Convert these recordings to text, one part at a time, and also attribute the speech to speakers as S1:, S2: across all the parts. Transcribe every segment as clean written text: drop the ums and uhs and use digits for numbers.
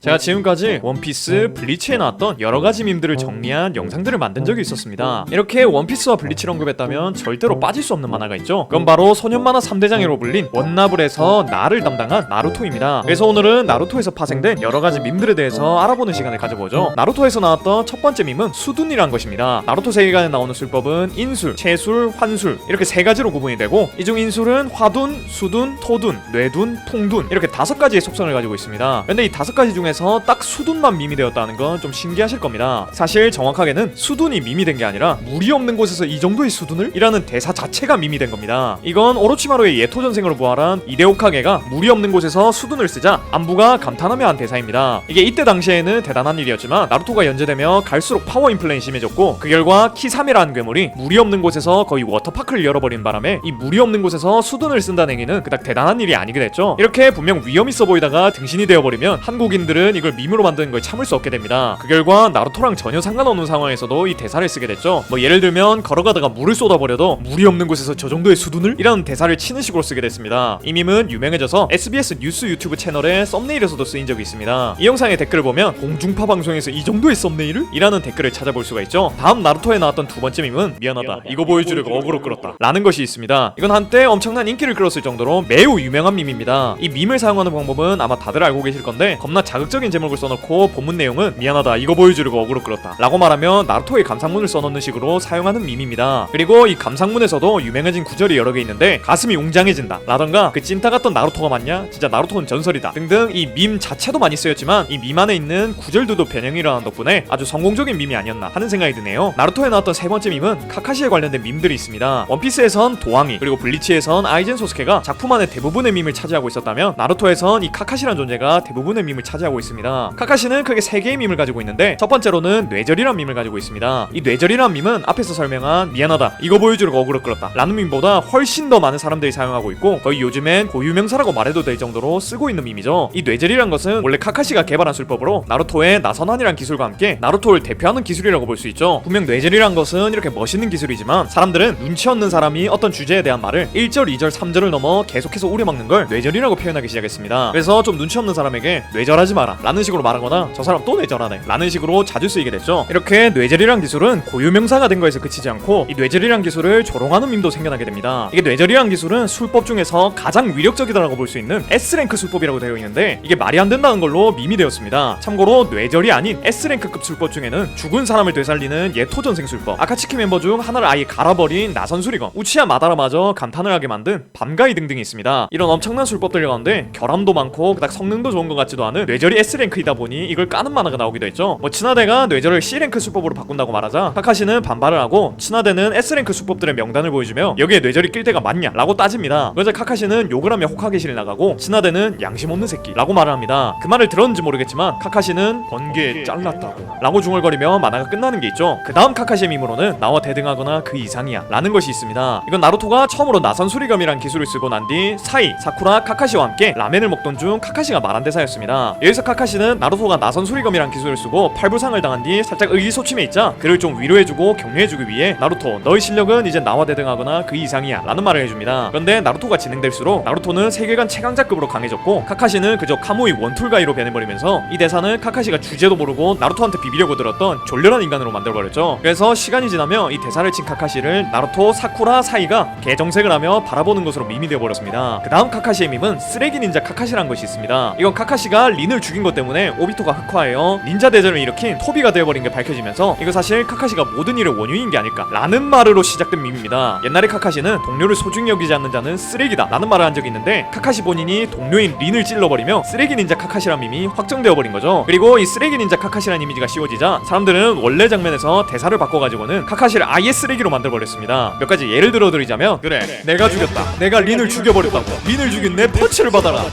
S1: 제가 지금까지 원피스, 블리치에 나왔던 여러가지 밈들을 정리한 영상들을 만든 적이 있었습니다. 이렇게 원피스와 블리치를 언급했다면 절대로 빠질 수 없는 만화가 있죠. 그건 바로 소년만화 3대장이라고 불린 원나블에서 나를 담당한 나루토입니다. 그래서 오늘은 나루토에서 파생된 여러가지 밈들에 대해서 알아보는 시간을 가져보죠. 나루토에서 나왔던 첫 번째 밈은 수둔이란 것입니다. 나루토 세계관에 나오는 술법은 인술, 채술, 환술 이렇게 세 가지로 구분이 되고, 이 중 인술은 화둔, 수둔, 토둔, 뇌둔, 풍둔 이렇게 5가지의 속성을 가지고 있습니다. 근데 이 5가지 중에 딱 수둔만 밈이 되었다는 건 좀 신기하실 겁니다. 사실 정확하게는 수둔이 밈이 된 게 아니라 물이 없는 곳에서 이 정도의 수둔을? 이라는 대사 자체가 밈이 된 겁니다. 이건 오로치마루의 예토전생으로 부활한 이데오카게가 물이 없는 곳에서 수둔을 쓰자 안부가 감탄하며 한 대사입니다. 이게 이때 당시에는 대단한 일이었지만 나루토가 연재되며 갈수록 파워 인플레이 심해졌고, 그 결과 키사미라는 괴물이 물이 없는 곳에서 거의 워터파크를 열어버린 바람에 이 물이 없는 곳에서 수둔을 쓴다는 행위는 그닥 대단한 일이 아니게 됐죠. 이렇게 분명 위험 있어 보이다가 등신이 되어버리면 한국인들은 이걸 밈으로 만드는 걸 참을 수 없게 됩니다. 그 결과 나루토랑 전혀 상관없는 상황에서도 이 대사를 쓰게 됐죠. 뭐 예를 들면 걸어가다가 물을 쏟아버려도 물이 없는 곳에서 저 정도의 수둔을? 이라는 대사를 치는 식으로 쓰게 됐습니다. 이 밈은 유명해져서 SBS 뉴스 유튜브 채널의 썸네일에서도 쓰인 적이 있습니다. 이 영상의 댓글을 보면 공중파 방송에서 이 정도의 썸네일을? 이라는 댓글을 찾아볼 수가 있죠. 다음 나루토에 나왔던 두 번째 밈은 미안하다, 이거 보여주려고 어그로 끌었다 라는 것이 있습니다. 이건 한때 엄청난 인기를 끌었을 정도로 매우 유명한 밈입니다. 이 밈을 사용하는 방법은 아마 다들 알고 계실 건데, 겁나 자극적인 제목을 써놓고 본문 내용은 미안하다, 이거 보여주려고 어그로 끌었다 라고 말하면 나루토의 감상문을 써놓는 식으로 사용하는 밈입니다. 그리고 이 감상문에서도 유명해진 구절이 여러 개 있는데, 가슴이 웅장해진다 라던가 그 찐따 같던 나루토가 맞냐, 진짜 나루토는 전설이다 등등 이 밈 자체도 많이 쓰였지만 이 밈 안에 있는 구절들도 변형이 일어난 덕분에 아주 성공적인 밈이 아니었나 하는 생각이 드네요. 나루토에 나왔던 세 번째 밈은 카카시에 관련된 밈들이 있습니다. 원피스에선 도항이, 그리고 블리치에선 아이젠 소스케가 작품 안에 대부분의 밈을 차지하고 있었다면, 나루토에선 이 카카시란 존재가 대부분의 밈을 차지하고 있습니다. 카카시는 크게 3개의 밈을 가지고 있는데, 첫 번째로는 뇌절이란 밈을 가지고 있습니다. 이 뇌절이란 밈은 앞에서 설명한 미안하다, 이거 보여주려고 어그로 끌었다 라는 밈보다 훨씬 더 많은 사람들이 사용하고 있고, 거의 요즘엔 고유명사라고 말해도 될 정도로 쓰고 있는 밈이죠. 이 뇌절이란 것은 원래 카카시가 개발한 술법으로 나루토의 나선환이란 기술과 함께 나루토를 대표하는 기술이라고 볼 수 있죠. 분명 뇌절이란 것은 이렇게 멋있는 기술이지만, 사람들은 눈치 없는 사람이 어떤 주제에 대한 말을 1절, 2절, 3절을 넘어 계속해서 우려먹는 걸 뇌절이라고 표현하기 시작했습니다. 그래서 좀 눈치 없는 사람에게 뇌절하지 마라 라는 식으로 말하거나, 저 사람 또 뇌절하네 라는 식으로 자주 쓰이게 됐죠. 이렇게 뇌절이란 기술은 고유명사가 된 거에서 그치지 않고, 이 뇌절이란 기술을 조롱하는 밈도 생겨나게 됩니다. 이게 뇌절이란 기술은 술법 중에서 가장 위력적이다라고 볼 수 있는 S랭크 술법이라고 되어 있는데, 이게 말이 안 된다는 걸로 밈이 되었습니다. 참고로 뇌절이 아닌 S랭크급 술법 중에는 죽은 사람을 되살리는 예토전생 술법, 아카츠키 멤버 중 하나를 아예 갈아버린 나선수리검, 우치야 마다라마저 감탄을 하게 만든 밤가이 등등이 있습니다. 이런 엄청난 술법들 가운데 결함도 많고 그닥 성능도 좋은 것 같지도 않은 뇌절이 S랭크이다 보니 이걸 까는 만화가 나오기도 했죠. 뭐 츠나데가 뇌절을 C랭크 술법으로 바꾼다고 말하자 카카시는 반발을 하고, 츠나데는 S랭크 술법들의 명단을 보여주며 여기에 뇌절이 낄 때가 맞냐 라고 따집니다. 그래서 카카시는 욕을 하며 호카게실에 나가고, 츠나데는 양심 없는 새끼 라고 말을 합니다. 그 말을 들었는지 모르겠지만 카카시는 번개 잘랐다고 라고 중얼거리며 만화가 끝나는 게 있죠. 그 다음 카카시의 밈으로는 나와 대등하거나 그 이상이야 라는 것이 있습니다. 이건 나루토가 처음으로 나선수리검이란 기술을 쓰고 난 뒤 사이, 사쿠라, 카카시와 함께 라멘을 먹던 중 카카시가 말한 대사였습니다. 여기서 카카시는 나루토가 나선수리검이란 기술을 쓰고 팔부상을 당한 뒤 살짝 의기소침해 있자 그를 좀 위로해주고 격려해주기 위해, 나루토 너의 실력은 이제 나와 대등하거나 그 이상이야 라는 말을 해줍니다. 그런데 나루토가 진행될수록 나루토는 세계관 최강자급으로 강해졌고, 카카시는 그저 카무이 원툴가이로 변해버리면서 이 대사는 카카시가 주제도 모르고 나루토한테 비비려고 들었던 졸렬한 인간으로 만들어버렸죠. 그래서 시간이 지나며 이 대사를 친 카카시를 나루토, 사쿠라, 사이가 개정색을 하며 바라보는 것으로 밈이 되어버렸습니다. 그 다음 카카시의 밈은 쓰레기 닌자 카카시라는 것이 있습니다. 이건 카카시가 린을 죽인 것 때문에 오비토가 흑화하여 닌자 대전을 일으킨 토비가 되어버린 게 밝혀지면서, 이거 사실 카카시가 모든 일의 원흉인 게 아닐까 라는 말으로 시작된 밈입니다. 옛날에 카카시는 동료를 소중히 여기지 않는 자는 쓰레기다 라는 말을 한 적이 있는데, 카카시 본인이 동료인 린을 찔러버리며 쓰레기 닌자 카카시란 밈이 확정되어버린 거죠. 그리고 이 쓰레기 닌자 카카시란 이미지가 씌워지자 사람들은 원래 장면에서 대사를 바꿔가지고는 카카시를 아예 쓰레기로 만들어버렸습니다. 몇 가지 예를 들어드리자면, 그래 내가 죽였다, 내가 린을 죽여버렸다고, 린을 죽인 내 펀치를 받아라,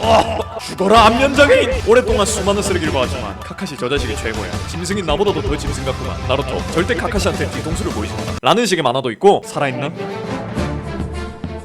S1: 죽어라 안면장애인. 오랫동안 수많은 쓰레기를 봐왔지만 카카시 저 자식이 최고야, 짐승인 나보다도 더 짐승 같구만, 나루토 절대 카카시한테 뒤통수를 보이지 마라 라는 식의 만화도 있고, 살아있나?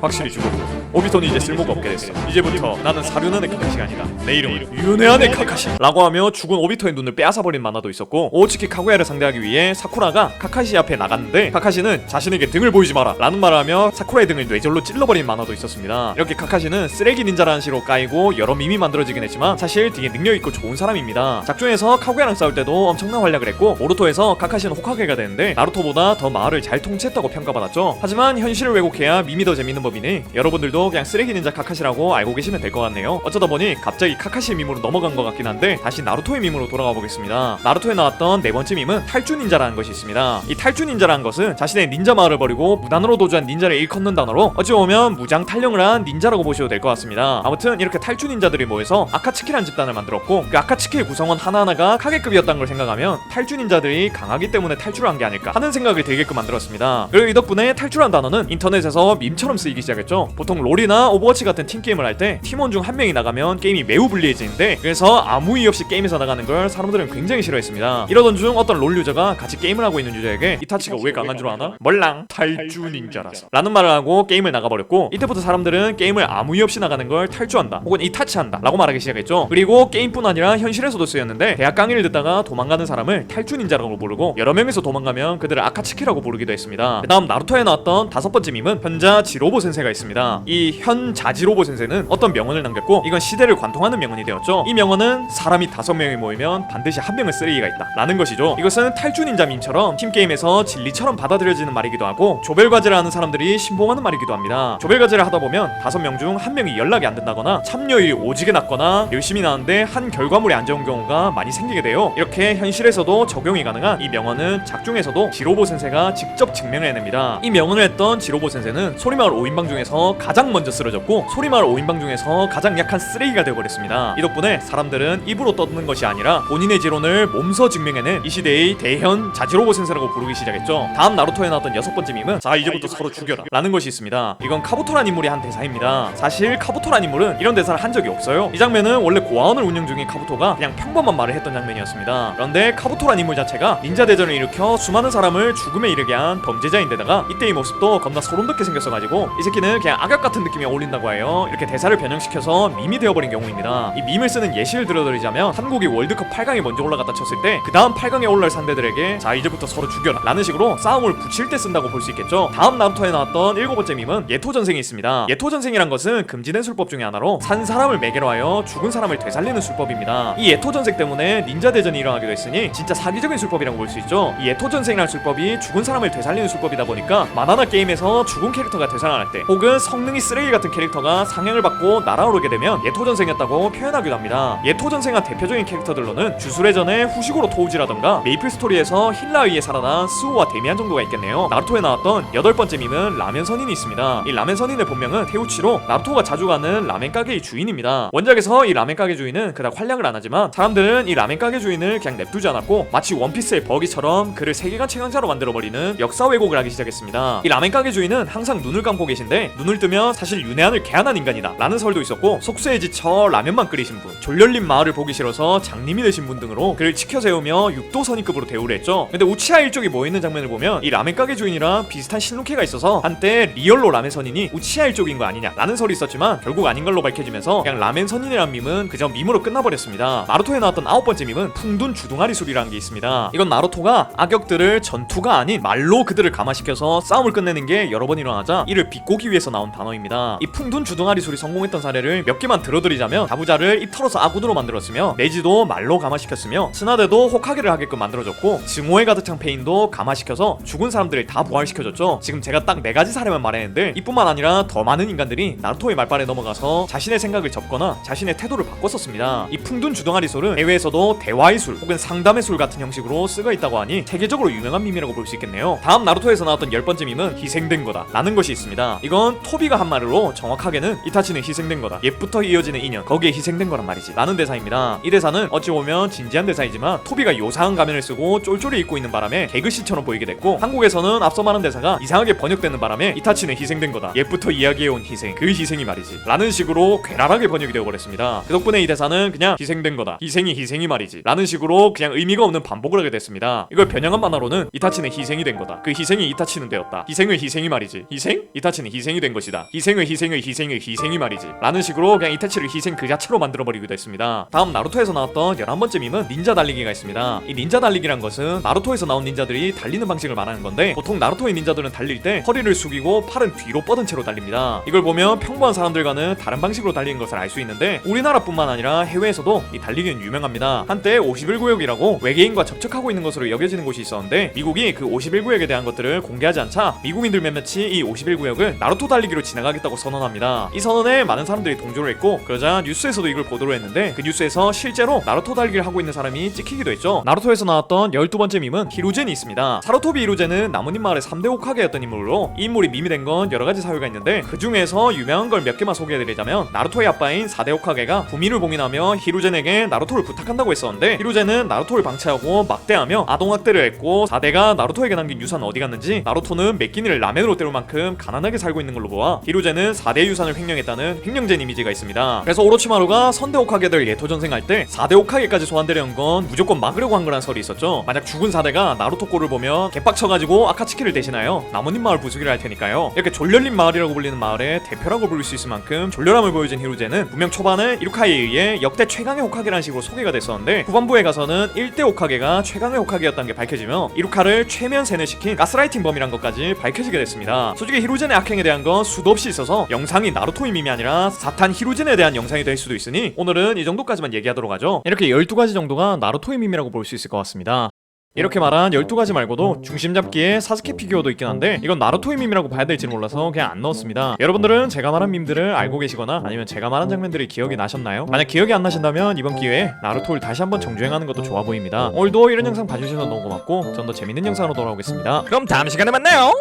S1: 확실히 죽었고. 오비토는 이제 쓸모가 없게 됐어. 이제부터 나는 사륜안의 카카시가 아니다. 내 이름은 윤회안의 카카시 라고 하며 죽은 오비토의 눈을 빼앗아버린 만화도 있었고, 오츠키 카구야를 상대하기 위해 사쿠라가 카카시 앞에 나갔는데 카카시는 자신에게 등을 보이지 마라 라는 말을 하며 사쿠라의 등을 뇌절로 찔러버린 만화도 있었습니다. 이렇게 카카시는 쓰레기 닌자라는 시로 까이고 여러 밈이 만들어지긴 했지만 사실 되게 능력있고 좋은 사람입니다. 작중에서 카구야랑 싸울 때도 엄청난 활약을 했고, 보루토에서 카카시는 호카게가 되는데 나루토보다 더 마을을 잘 통치했다고 평가받았죠. 하지만 현실을 왜곡해야 밈이 더 재밌는 법이니 여러분들도 그냥 쓰레기 닌자 카카시라고 알고 계시면 될 것 같네요. 어쩌다 보니 갑자기 카카시 밈으로 넘어간 것 같긴 한데 다시 나루토의 밈으로 돌아가 보겠습니다. 나루토에 나왔던 네 번째 밈은 탈주 닌자라는 것이 있습니다. 이 탈주 닌자라는 것은 자신의 닌자 마을을 버리고 무단으로 도주한 닌자를 일컫는 단어로 어찌 보면 무장 탈령을 한 닌자라고 보셔도 될 것 같습니다. 아무튼 이렇게 탈주 닌자들이 모여서 아카츠키라는 집단을 만들었고, 그 아카츠키의 구성원 하나하나가 카게급이었다는 걸 생각하면 탈주 닌자들이 강하기 때문에 탈주를 한 게 아닐까 하는 생각이 들게끔 만들었습니다. 그리고 이 덕분에 탈주란 단어는 인터넷에서 밈처럼 쓰이기 시작했죠. 보통 롤이나 오버워치 같은 팀게임을 할 때 팀원 중 한 명이 나가면 게임이 매우 불리해지는데, 그래서 아무 이유 없이 게임에서 나가는 걸 사람들은 굉장히 싫어했습니다. 이러던 중 어떤 롤 유저가 같이 게임을 하고 있는 유저에게 이타치가 왜 강한 줄 아나? 멀랑 탈주 닌자라서 라는 말을 하고 게임을 나가버렸고, 이때부터 사람들은 게임을 아무 이유 없이 나가는 걸 탈주한다 혹은 이타치한다 라고 말하기 시작했죠. 그리고 게임뿐 아니라 현실에서도 쓰였는데, 대학 강의를 듣다가 도망가는 사람을 탈주 닌자라고 부르고 여러 명이서 도망가면 그들을 아카츠키라고 부르기도 했습니다. 그 다음 나루토에 나왔던 다섯 번째 밈은 현자 지로보 센세가 있습니다. 이 현자지로보 센세는 어떤 명언을 남겼고, 이건 시대를 관통하는 명언이 되었죠. 이 명언은 사람이 5명이 모이면 반드시 한 명은 쓰레기가 있다 라는 것이죠. 이것은 탈주 닌자 밈처럼 팀게임에서 진리처럼 받아들여지는 말이기도 하고, 조별과제를 하는 사람들이 신봉하는 말이기도 합니다. 조별과제를 하다 보면 5명 중 1명이 연락이 안 된다거나 참여율이 오지게 낮거나 열심히 나왔는데 한 결과물이 안 좋은 경우가 많이 생기게 돼요. 이렇게 현실에서도 적용이 가능한 이 명언은 작중에서도 지로보 센세가 직접 증명해냅니다. 이 명언을 했던 지로보 센세는 소리마을 5인방 중에서 가장 먼저 쓰러졌고, 소리마을 5인방 중에서 가장 약한 쓰레기가 되어버렸습니다. 이 덕분에 사람들은 입으로 떠드는 것이 아니라 본인의 지론을 몸소 증명해낸 이 시대의 대현 자지로보 센세라고 부르기 시작했죠. 다음 나루토에 나왔던 6번째 밈은 자 이제부터 서로 죽여라 라는 것이 있습니다. 이건 카부토란 인물이 한 대사입니다. 사실 카부토란 인물은 이런 대사를 한 적이 없어요. 이 장면은 원래 고아원을 운영 중인 카부토가 그냥 평범한 말을 했던 장면이었습니다. 그런데 카부토란 인물 자체가 닌자 대전을 일으켜 수많은 사람을 죽음에 이르게 한 범죄자인데다가 이때 이 모습도 겁나 소름돋게 생겼어가지고 이 새끼는 그냥 악역 같은 느낌이 어울린다고 해요. 이렇게 대사를 변형시켜서 밈이 되어버린 경우입니다. 이 밈을 쓰는 예시를 들어드리자면, 한국이 월드컵 8강에 먼저 올라갔다 쳤을 때 그 다음 8강에 올라올 상대들에게 자 이제부터 서로 죽여라 라는 식으로 싸움을 붙일 때 쓴다고 볼 수 있겠죠. 다음 나루토에 나왔던 7번째 밈은 예토전생이 있습니다. 예토전생이란 것은 금지된 술법 중에 하나로 산 사람을 매개로 하여 죽은 사람을 되살리는 술법입니다. 이 예토전생 때문에 닌자 대전이 일어나기도 했으니 진짜 사기적인 술법이라고 볼 수 있죠. 이 예토전생이라는 술법이 죽은 사람을 되살리는 술법이다 보니까 만화나 게임에서 죽은 캐릭터가 되살아날 때 혹은 성능이 쓰레기 같은 캐릭터가 상향을 받고 날아오르게 되면 예토전생이었다고 표현하기도 합니다. 예토전생한 대표적인 캐릭터들로는 주술의 전에 후시고로 토우지라던가 메이플 스토리에서 힐라에 의해 살아난 스오와 데미안 정도가 있겠네요. 나루토에 나왔던 8번째 밈은 라면 선인이 있습니다. 이 라면 선인의 본명은 테우치로 나루토가 자주 가는 라멘 가게의 주인입니다. 원작에서 이 라멘 가게 주인은 그닥 활약을 안 하지만 사람들은 이 라멘 가게 주인을 그냥 냅두지 않았고 마치 원피스의 버기처럼 그를 세계관 최강자로 만들어버리는 역사 왜곡을 하기 시작했습니다. 이 라멘 가게 주인은 항상 눈을 감고 계신데 눈을 뜨면 사실 윤회한을 개한한 인간이다 라는 설도 있었고, 속수에 지쳐 라면만 끓이신 분, 졸렬린 마을을 보기 싫어서 장님이 되신 분 등으로 그를 치켜세우며 육도 선임급으로 대우를 했죠. 근데 우치하 일족이 모이는 장면을 보면 이 라멘 가게 주인이랑 비슷한 신루케가 있어서 한때 리얼로 라멘 선인이 우치하 일족인 거 아니냐 라는 설이 있었지만 결국 아닌 걸로 밝혀지면서 그냥 라멘 선인이란 밈은 그저 밈으로 끝나버렸습니다. 나루토에 나왔던 9번째 밈은 풍둔 주둥아리 술이라는 게 있습니다. 이건 나루토가 악역들을 전투가 아닌 말로 그들을 감화시켜서 싸움을 끝내는 게 여러 번 일어나자 이를 비꼬기 위해서 나온 단어입니다. 이 풍둔 주둥아리 술이 성공했던 사례를 몇 개만 들어드리자면, 다부자를 입 털어서 아군으로 만들었으며 네지도 말로 감화시켰으며 스나데도 호카게를 하게끔 만들어줬고, 증오에 가득 찬 페인도 감화시켜서 죽은 사람들을 다 부활시켜줬죠. 지금 제가 딱 4가지 사례만 말했는데 이뿐만 아니라 더 많은 인간들이 나루토의 말발에 넘어가서 자신의 생각을 접거나 자신의 태도를 바꿨었습니다. 이 풍둔 주둥아리 술은 해외에서도 대화의 술 혹은 상담의 술 같은 형식으로 쓰고 있다고 하니 세계적으로 유명한 밈이라고 볼 수 있겠네요. 다음 나루토에서 나왔던 10번째 밈은 희생된 거다 라는 것이 있습니다. 이건 토비가 한 말로 정확하게는 이타치는 희생된 거다, 옛부터 이어지는 인연 거기에 희생된 거란 말이지 라는 대사입니다. 이 대사는 어찌 보면 진지한 대사이지만 토비가 요상한 가면을 쓰고 쫄쫄이 입고 있는 바람에 개그씨처럼 보이게 됐고, 한국에서는 앞서 말한 대사가 이상하게 번역되는 바람에 이타치는 희생된 거다, 옛부터 이야기해온 희생, 그 희생이 말이지 라는 식으로 괴랄하게 번역이 되어버렸습니다. 그 덕분에 이 대사는 그냥 희생된 거다, 희생이 말이지 라는 식으로 그냥 의미가 없는 반복을 하게 됐습니다. 이걸 변형한 만화로는 이타치는 희생이 된 거다, 그 희생이 이타치는 되었다, 희생이 말이지, 희생? 이타치는 희생이 된 것이다, 희생이 말이지 라는 식으로 그냥 이타치를 희생 그 자체로 만들어버리기도 했습니다. 다음 나루토에서 나왔던 11번째 밈은 닌자 달리기가 있습니다. 이 닌자 달리기란 것은 나루토에서 나온 닌자들이 달리는 방식을 말하는 건데, 보통 나루토의 닌자들은 달릴 때 허리를 숙이고 팔은 뒤로 뻗은 채로 달립니다. 이걸 보면 평범한 사람들과는 다른 방식으로 달리는 것을 알 수 있는데, 우리나라뿐만 아니라 해외에서도 이 달리기는 유명합니다. 한때 51구역이라고 외계인과 접촉하고 있는 것으로 여겨지는 곳이 있었는데, 미국이 그 51구역에 대한 것들을 공개하지 않자 미국인들 몇몇이 이 51구역을 나루토 달리기로 지나가겠다고 선언합니다. 이 선언에 많은 사람들이 동조를 했고, 그러자 뉴스에서도 이걸 보도를 했는데, 그 뉴스에서 실제로 나루토 달리기를 하고 있는 사람이 찍히기도 했죠. 나루토에서 나왔던 12번째 밈은 히루젠이 있습니다. 사루토비 히루젠은 나무님 마을의 3대 호카게였던 인물로, 이 인물이 밈이 된 건 여러가지 사유가 있는데, 그 중에서 유명한 걸 몇 개만 소개해드리자면, 나루토의 아빠인 4대 호카게가 부미를 봉인하며 히루젠에게 나루토를 부탁한다고 했었는데, 히루젠은 나루토를 방치하고 막대하며 아동학대를 했고, 4대가 나루토에게 남긴 유산 어디 갔는지 나루토는 몇 끼니를 라멘으로 때울 만큼 가난하게 살고 있는 걸로 보아 히루젠은 4대 유산을 횡령했다는 횡령죄 이미지가 있습니다. 그래서 오로치마루가 선대 호카게들 예토 전생할 때 4대 호카게까지 소환되려는 건 무조건 막으려고 한 거란 설이 있었죠. 만약 죽은 4대가 나루토 꼴을 보면 개빡쳐가지고 아카츠키를 대신하여 나무님 마을 부수기를 할 테니까요. 이렇게 졸렬린 마을이라고 불리는 마을의 대표라고 부를 수 있을 만큼 졸렬함을 보여준 히루젠은 분명 초반에 이루카이에 의해 역대 최강의 호카게라는 식으로 소개가 됐었는데, 후반부에 가서는 1대 호카게가 최강의 호카게였다는 게 밝혀지며 이루카를 최면 세뇌시킨 가스라이팅 범이란 것까지 밝혀지게 됐습니다. 솔직히 히루젠의 악행에 대한 건 수도 없이 있어서 영상이 나루토의 밈이 아니라 사탄 히루젠에 대한 영상이 될 수도 있으니 오늘은 이 정도까지만 얘기하도록 하죠. 이렇게 12가지 정도가 나루토의 밈이라고 볼 수 있을 것 같습니다. 이렇게 말한 12가지 말고도 중심 잡기에 사스케 피규어도 있긴 한데, 이건 나루토의 밈이라고 봐야 될지는 몰라서 그냥 안 넣었습니다. 여러분들은 제가 말한 밈들을 알고 계시거나 아니면 제가 말한 장면들이 기억이 나셨나요? 만약 기억이 안 나신다면 이번 기회에 나루토를 다시 한번 정주행하는 것도 좋아 보입니다. 오늘도 이런 영상 봐주셔서 너무 고맙고, 전 더 재밌는 영상으로 돌아오겠습니다.
S2: 그럼 다음 시간에 만나요.